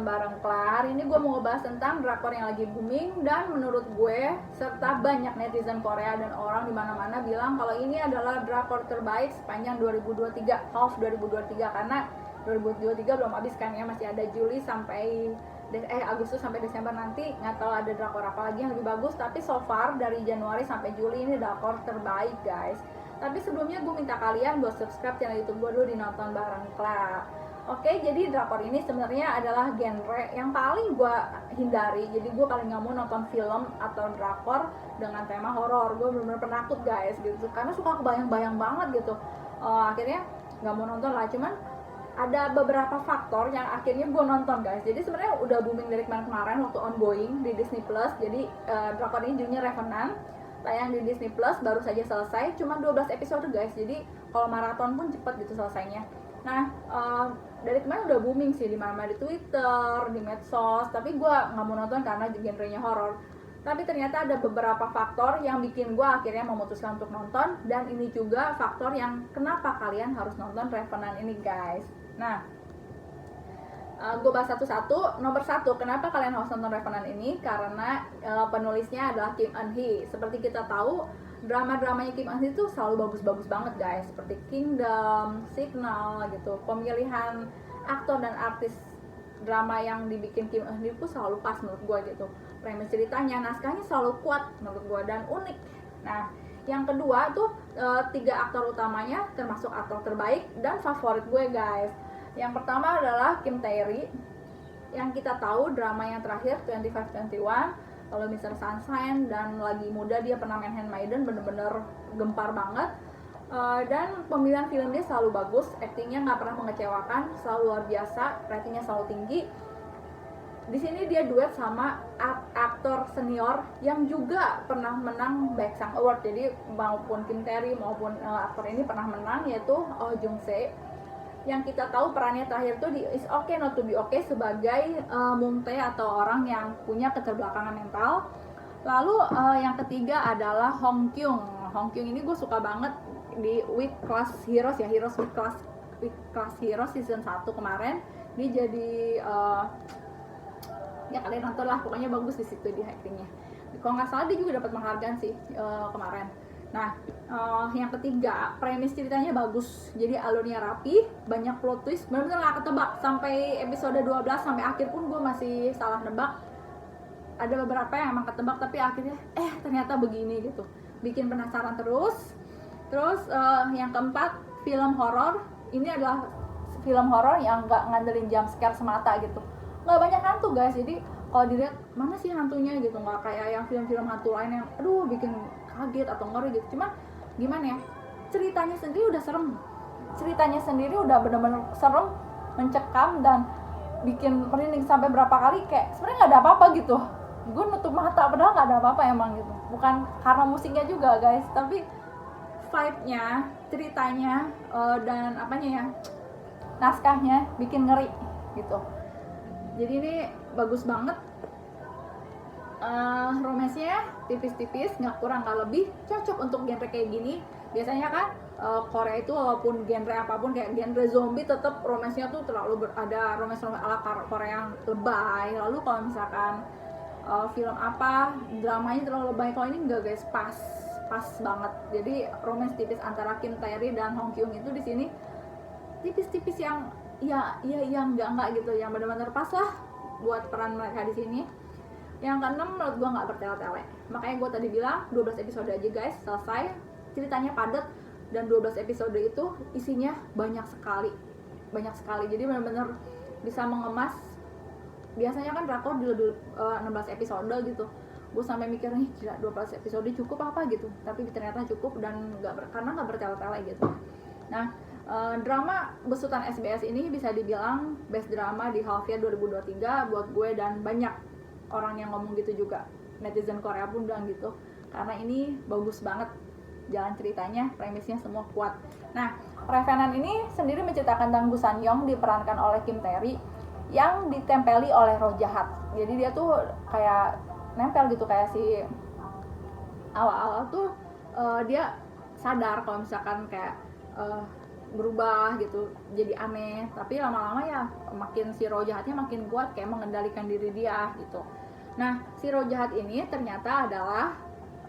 bareng Kla. Hari ini gue mau ngebahas tentang drakor yang lagi booming dan menurut gue serta banyak netizen Korea dan orang di mana-mana bilang kalau ini adalah drakor terbaik sepanjang 2023, half 2023, karena 2023 belum habis kan ya, masih ada Juli sampai Agustus sampai Desember nanti, nggak tahu ada drakor apa lagi yang lebih bagus, tapi so far dari Januari sampai Juli ini drakor terbaik guys. Tapi sebelumnya gue minta kalian buat subscribe channel YouTube gue dulu di Nonton Bareng Kla. Oke, jadi drakor ini sebenarnya adalah genre yang paling gue hindari. Jadi gue paling nggak mau nonton film atau drakor dengan tema horor. Gue bener-bener penakut guys gitu, karena suka kebayang-bayang banget gitu. Akhirnya nggak mau nonton lah. Cuman ada beberapa faktor yang akhirnya gue nonton guys. Jadi sebenarnya udah booming dari kemarin waktu ongoing di Disney Plus. Jadi drakor ini judulnya Revenant, tayang di Disney Plus, baru saja selesai, cuma 12 episode guys. Jadi kalau maraton pun cepet gitu selesainya. Nah, dari kemarin udah booming sih di mana-mana, di Twitter, di medsos, tapi gue nggak mau nonton karena genrenya horor. Tapi ternyata ada beberapa faktor yang bikin gue akhirnya memutuskan untuk nonton, dan ini juga faktor yang kenapa kalian harus nonton Revenant ini guys. Nah, gue bahas satu-satu. Nomor satu, kenapa kalian harus nonton Revenant ini? Karena penulisnya adalah Kim Eun Hee. Seperti kita tahu, drama-dramanya Kim Eun Hee itu selalu bagus-bagus banget guys, seperti Kingdom, Signal gitu. Pemilihan aktor dan artis drama yang dibikin Kim Eun Hee itu selalu pas menurut gue gitu. Premis ceritanya, naskahnya selalu kuat menurut gue dan unik. Nah, yang kedua tuh 3 aktor utamanya termasuk aktor terbaik dan favorit gue guys. Yang pertama adalah Kim Tae-ri, yang kita tahu drama yang terakhir 25-21, lalu Mr. Sunshine, dan lagi muda dia pernah main Handmaiden, bener-bener gempar banget. Dan pemilihan film dia selalu bagus, aktingnya nggak pernah mengecewakan, selalu luar biasa, ratingnya selalu tinggi. Di sini dia duet sama aktor senior yang juga pernah menang Baeksang Award. Jadi maupun Kim Tae-ri maupun aktor ini pernah menang, yaitu Oh Jung Se, yang kita tahu perannya terakhir tuh di It's Okay Not to Be Okay sebagai Mungtae atau orang yang punya keterbelakangan mental. Lalu yang ketiga adalah Hong Kyung. Hong Kyung ini gue suka banget di Week Class Heroes ya, Week Class Heroes season 1 kemarin. Dia jadi ya kalian nonton lah, pokoknya bagus di situ di actingnya. Kalau nggak salah dia juga dapat penghargaan sih kemarin. Nah, yang ketiga, premis ceritanya bagus. Jadi alurnya rapi, banyak plot twist, benar-benar nggak ketebak. Sampai episode 12 sampai akhir pun gue masih salah nebak. Ada beberapa yang emang ketebak tapi akhirnya ternyata begini gitu. Bikin penasaran terus. Terus yang keempat, film horor. Ini adalah film horor yang nggak ngandelin jump scare semata gitu. Nggak banyak hantu guys. Jadi kalau dilihat mana sih hantunya gitu, nggak kayak yang film-film hantu lain yang bikin kaget atau ngeri gitu. Cuma gimana ya, ceritanya sendiri udah serem, ceritanya sendiri udah bener-bener serem, mencekam, dan bikin merinding sampai berapa kali kayak sebenarnya nggak ada apa-apa gitu. Gue nutup mata padahal nggak ada apa-apa emang gitu. Bukan karena musiknya juga guys, tapi vibe-nya, ceritanya, dan apanya ya, naskahnya bikin ngeri gitu. Jadi ini bagus banget. Romance-nya tipis-tipis, nggak kurang nggak lebih, cocok untuk genre kayak gini. Biasanya kan Korea itu walaupun genre apapun, kayak genre zombie, tetap romance-nya tuh terlalu ada romance ala Korea yang lebay. Lalu kalau misalkan film apa, dramanya terlalu lebay. Kalau ini enggak guys, pas banget. Jadi romance tipis antara Kim Tae-ri dan Hong Kyung itu di sini tipis-tipis yang enggak gitu, yang benar-benar pas lah buat peran mereka di sini. Yang keenam, menurut gue nggak bertele-tele. Makanya gue tadi bilang 12 episode aja guys, selesai. Ceritanya padat, dan 12 episode itu isinya banyak sekali. Jadi benar-benar bisa mengemas. Biasanya kan drakor di 16 episode gitu. Gue sampai mikir nih, gila 12 episode cukup apa gitu. Tapi ternyata cukup, dan karena nggak bertele-tele gitu. Nah, drama besutan SBS ini bisa dibilang best drama di half year 2023 buat gue, dan banyak orang yang ngomong gitu juga, netizen Korea pun bilang gitu, karena ini bagus banget, jalan ceritanya, premisnya semua kuat. Nah, Revenant ini sendiri menceritakan Dang Gu San-yong diperankan oleh Kim Tae-ri yang ditempeli oleh roh jahat. Jadi dia tuh kayak nempel gitu, kayak si awal-awal tuh dia sadar kalau misalkan kayak berubah gitu, jadi aneh. Tapi lama-lama ya makin si roh jahatnya makin kuat kayak mengendalikan diri dia gitu. Nah, si roh jahat ini ternyata adalah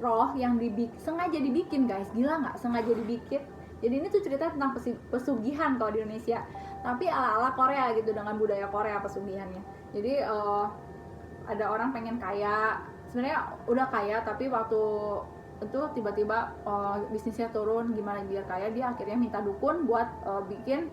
roh yang sengaja dibikin, guys. Gila nggak? Sengaja dibikin. Jadi ini tuh cerita tentang pesugihan kalau di Indonesia, tapi ala-ala Korea gitu, dengan budaya Korea pesugihannya. Jadi ada orang pengen kaya, sebenarnya udah kaya tapi waktu itu tiba-tiba bisnisnya turun, gimana biar kaya, dia akhirnya minta dukun buat bikin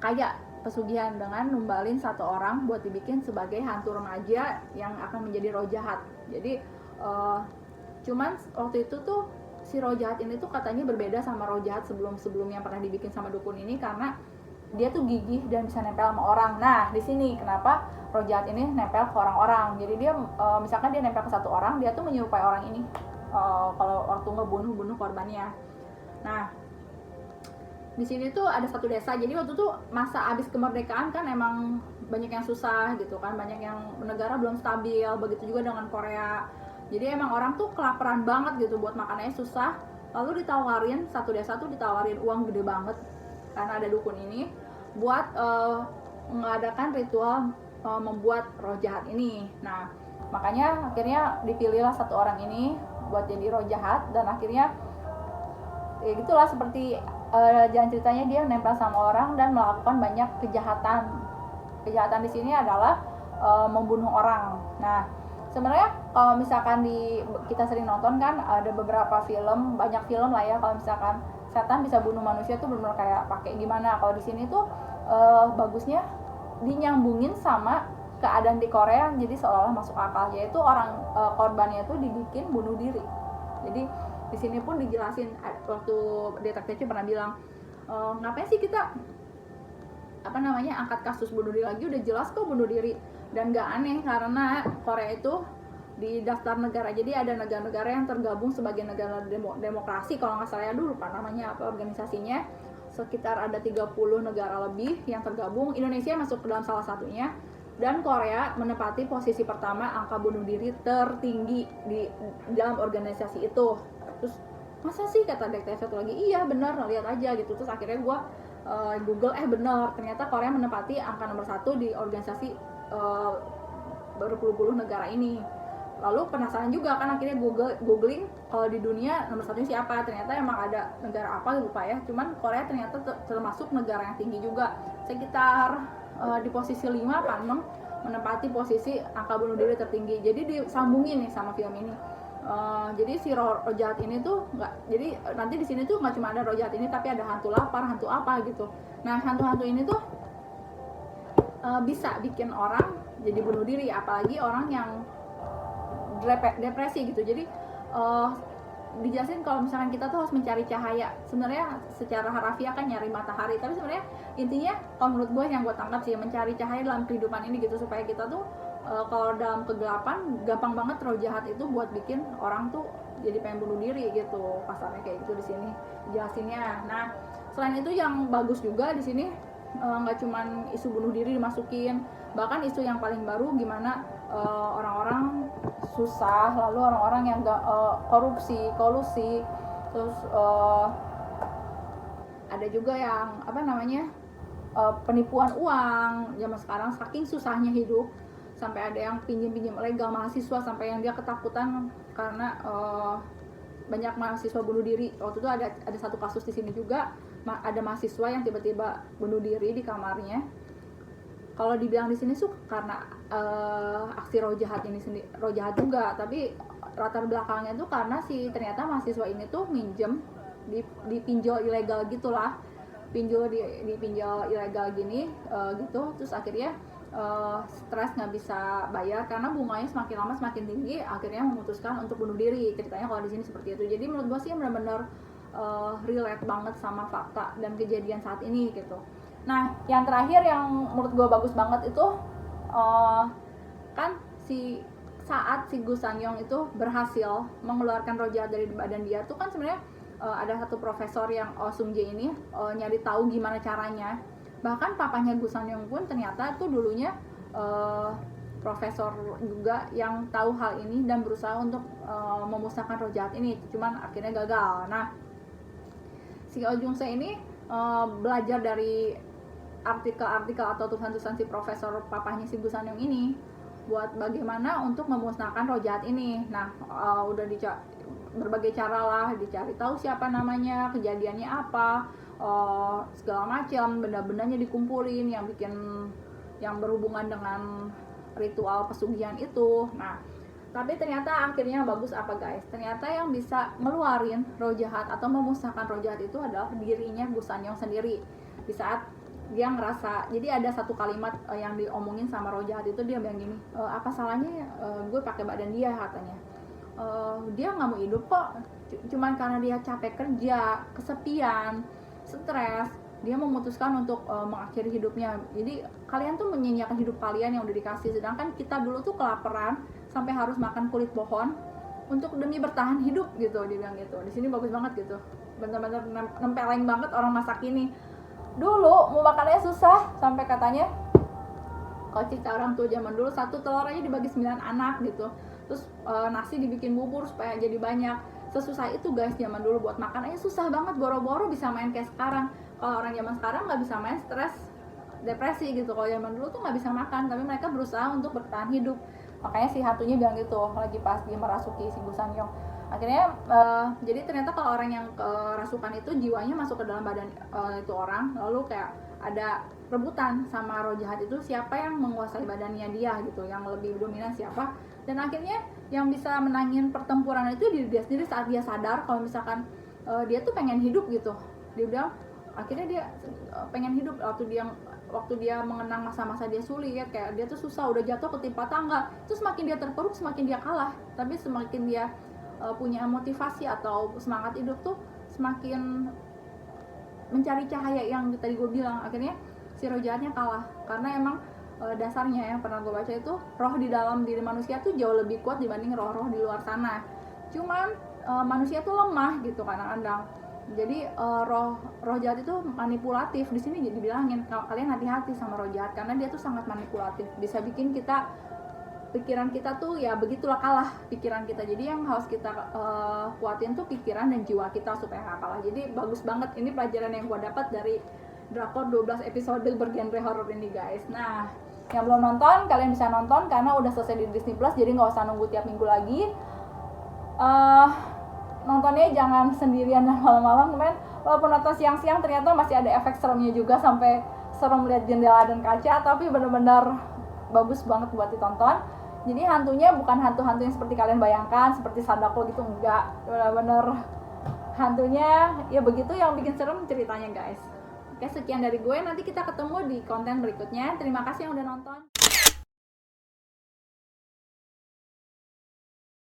kaya, pesugihan dengan numbalin satu orang buat dibikin sebagai hantu remaja yang akan menjadi roh jahat. Jadi cuman waktu itu tuh si roh jahat ini tuh katanya berbeda sama roh jahat sebelum-sebelumnya yang pernah dibikin sama dukun ini, karena dia tuh gigih dan bisa nempel sama orang. Nah, di sini kenapa roh jahat ini nempel ke orang-orang. Jadi dia misalkan dia nempel ke satu orang, dia tuh menyerupai orang ini kalau waktu ngebunuh korbannya. Nah, di sini tuh ada satu desa. Jadi waktu tuh masa abis kemerdekaan kan emang banyak yang susah gitu kan, banyak yang negara belum stabil. Begitu juga dengan Korea. Jadi emang orang tuh kelaparan banget gitu, buat makanannya susah. Lalu ditawarin, satu desa tuh ditawarin uang gede banget karena ada dukun ini buat mengadakan ritual membuat roh jahat ini. Nah, makanya akhirnya dipilihlah satu orang ini buat jadi roh jahat, dan akhirnya ya gitulah, seperti jalan ceritanya dia nempel sama orang dan melakukan banyak kejahatan. Kejahatan di sini adalah membunuh orang. Nah, sebenarnya kalau misalkan kita sering nonton kan ada beberapa film, banyak film lah ya, kalau misalkan setan bisa bunuh manusia tuh benar-benar kayak pakai gimana. Kalau di sini tuh bagusnya dinyambungin sama keadaan di Korea, jadi seolah-olah masuk akal, yaitu orang korbannya tuh dibikin bunuh diri. Jadi di sini pun dijelasin, waktu detektifnya pernah bilang ngapain sih kita angkat kasus bunuh diri lagi, udah jelas kok bunuh diri. Dan gak aneh karena Korea itu di daftar negara, jadi ada negara-negara yang tergabung sebagai negara demokrasi kalau nggak salah ya, dulu lupa namanya apa organisasinya, sekitar ada 30 negara lebih yang tergabung. Indonesia masuk ke dalam salah satunya, dan Korea menempati posisi pertama angka bunuh diri tertinggi di dalam organisasi itu. Terus masa sih, kata detektif satu lagi, iya benar, lihat aja gitu. Terus akhirnya gue Google, benar, ternyata Korea menempati angka nomor 1 di organisasi berpuluh-puluh negara ini. Lalu penasaran juga kan, akhirnya googling kalau di dunia nomor 1 siapa. Ternyata emang ada negara apa lupa ya, cuman Korea ternyata termasuk negara yang tinggi juga, sekitar di posisi 5 apa 6 menempati posisi angka bunuh diri tertinggi. Jadi disambungin nih sama film ini. Jadi si roh jahat ini tuh jadi nanti di sini tuh nggak cuma ada roh jahat ini, tapi ada hantu lapar, hantu apa gitu. Nah, hantu-hantu ini tuh bisa bikin orang jadi bunuh diri, apalagi orang yang depresi gitu. Jadi dijelasin kalau misalkan kita tuh harus mencari cahaya. Sebenarnya secara harafiah kan nyari matahari, tapi sebenarnya intinya kalau menurut gue yang gue tangkap sih mencari cahaya dalam kehidupan ini gitu, supaya kita tuh kalau dalam kegelapan gampang banget roh jahat itu buat bikin orang tuh jadi pengen bunuh diri gitu, kasarnya kayak gitu di sini jelasinnya. Nah, selain itu yang bagus juga di sini nggak cuman isu bunuh diri dimasukin, bahkan isu yang paling baru gimana orang-orang susah, lalu orang-orang yang korupsi, kolusi, terus ada juga yang penipuan uang zaman sekarang, saking susahnya hidup sampai ada yang pinjam legal mahasiswa, sampai yang dia ketakutan karena banyak mahasiswa bunuh diri. Waktu itu ada satu kasus di sini juga, ada mahasiswa yang tiba-tiba bunuh diri di kamarnya. Kalau dibilang di sini karena aksi roh jahat ini sendiri, roh jahat juga, tapi latar belakangnya tuh karena ternyata mahasiswa ini tuh minjem di pinjol ilegal gitulah, di pinjol ilegal gini gitu. Terus akhirnya stres, nggak bisa bayar karena bunganya semakin lama semakin tinggi, akhirnya memutuskan untuk bunuh diri. Ceritanya kalau di sini seperti itu. Jadi menurut gue sih benar-benar relate banget sama fakta dan kejadian saat ini gitu. Nah, yang terakhir yang menurut gue bagus banget itu kan saat si Gu Sanyong itu berhasil mengeluarkan roh jahat dari badan dia tuh kan sebenarnya ada satu profesor yang Sung Jae ini nyari tahu gimana caranya. Bahkan papanya Gu Sanyong pun ternyata tuh dulunya profesor juga yang tahu hal ini dan berusaha untuk memusnahkan roh jahat ini, cuman akhirnya gagal. Nah, si Oh Jung Se ini belajar dari artikel-artikel atau tulisan-tulisan si profesor papahnya si Gu Sanyong ini buat bagaimana untuk memusnahkan roh jahat ini. Nah, udah berbagai cara lah, dicari tahu siapa namanya, kejadiannya apa, segala macam, benda-bendanya dikumpulin yang berhubungan dengan ritual pesugihan itu. Nah, tapi ternyata akhirnya bagus apa guys? Ternyata yang bisa ngeluarin roh jahat atau memusnahkan roh jahat itu adalah dirinya Gu Sanyong sendiri. Di saat dia ngerasa, jadi ada satu kalimat yang diomongin sama roh jahat itu, dia bilang gini, apa salahnya gue pakai badan dia, katanya. Dia nggak mau hidup kok, cuman karena dia capek kerja, kesepian, stres, dia memutuskan untuk mengakhiri hidupnya. Jadi kalian tuh menyia-nyiakan hidup kalian yang udah dikasih, sedangkan kita dulu tuh kelaparan sampai harus makan kulit pohon untuk demi bertahan hidup gitu, dia bilang gitu. Di sini bagus banget gitu, bener-bener nempeleng banget orang masa kini. Dulu mau makannya susah, sampai katanya kalau cerita orang tua zaman dulu, satu telur aja dibagi 9 anak gitu, terus nasi dibikin bubur supaya jadi banyak. Sesusah itu guys zaman dulu, buat makan aja susah banget, boro-boro bisa main kayak sekarang. Kalau orang zaman sekarang nggak bisa main, stres, depresi gitu. Kalau zaman dulu tuh nggak bisa makan, tapi mereka berusaha untuk bertahan hidup. Makanya si hantunya bilang gitu lagi pas dia merasuki si Gu Sanyong. Akhirnya jadi ternyata kalau orang yang kerasukan itu jiwanya masuk ke dalam badan itu orang, lalu kayak ada rebutan sama roh jahat itu, siapa yang menguasai badannya dia gitu, yang lebih dominan siapa. Dan akhirnya yang bisa menangin pertempuran itu diri dia sendiri saat dia sadar kalau misalkan dia tuh pengen hidup gitu. Dia bilang akhirnya dia pengen hidup waktu dia mengenang masa-masa dia sulit, kayak dia tuh susah, udah jatuh ketimpa tangga, terus semakin dia terpuruk semakin dia kalah, tapi semakin dia punya motivasi atau semangat hidup tuh semakin mencari cahaya yang tadi gue bilang. Akhirnya si roh jahatnya kalah, karena emang dasarnya yang pernah gue baca itu, roh di dalam diri manusia tuh jauh lebih kuat dibanding roh-roh di luar sana. Cuman manusia tuh lemah gitu kadang-kadang. Jadi roh jahat itu manipulatif. Di sini jadi bilangin kalian hati-hati sama roh jahat, karena dia tuh sangat manipulatif, bisa bikin pikiran kita tuh ya begitulah, kalah pikiran kita. Jadi yang harus kita kuatin tuh pikiran dan jiwa kita supaya gak kalah. Jadi bagus banget, ini pelajaran yang gue dapat dari drakor 12 episode bergenre horror ini guys. Nah, yang belum nonton, kalian bisa nonton karena udah selesai di Disney Plus, jadi gak usah nunggu tiap minggu lagi. Nontonnya jangan sendirian dan malam-malam, teman. Walaupun nonton siang-siang ternyata masih ada efek seremnya juga, sampai serem lihat jendela dan kaca, tapi benar-benar bagus banget buat ditonton. Jadi hantunya bukan hantu-hantu yang seperti kalian bayangkan, seperti Sadako gitu, enggak. Benar-benar hantunya ya begitu, yang bikin serem ceritanya guys. Oke, sekian dari gue, nanti kita ketemu di konten berikutnya. Terima kasih yang udah nonton.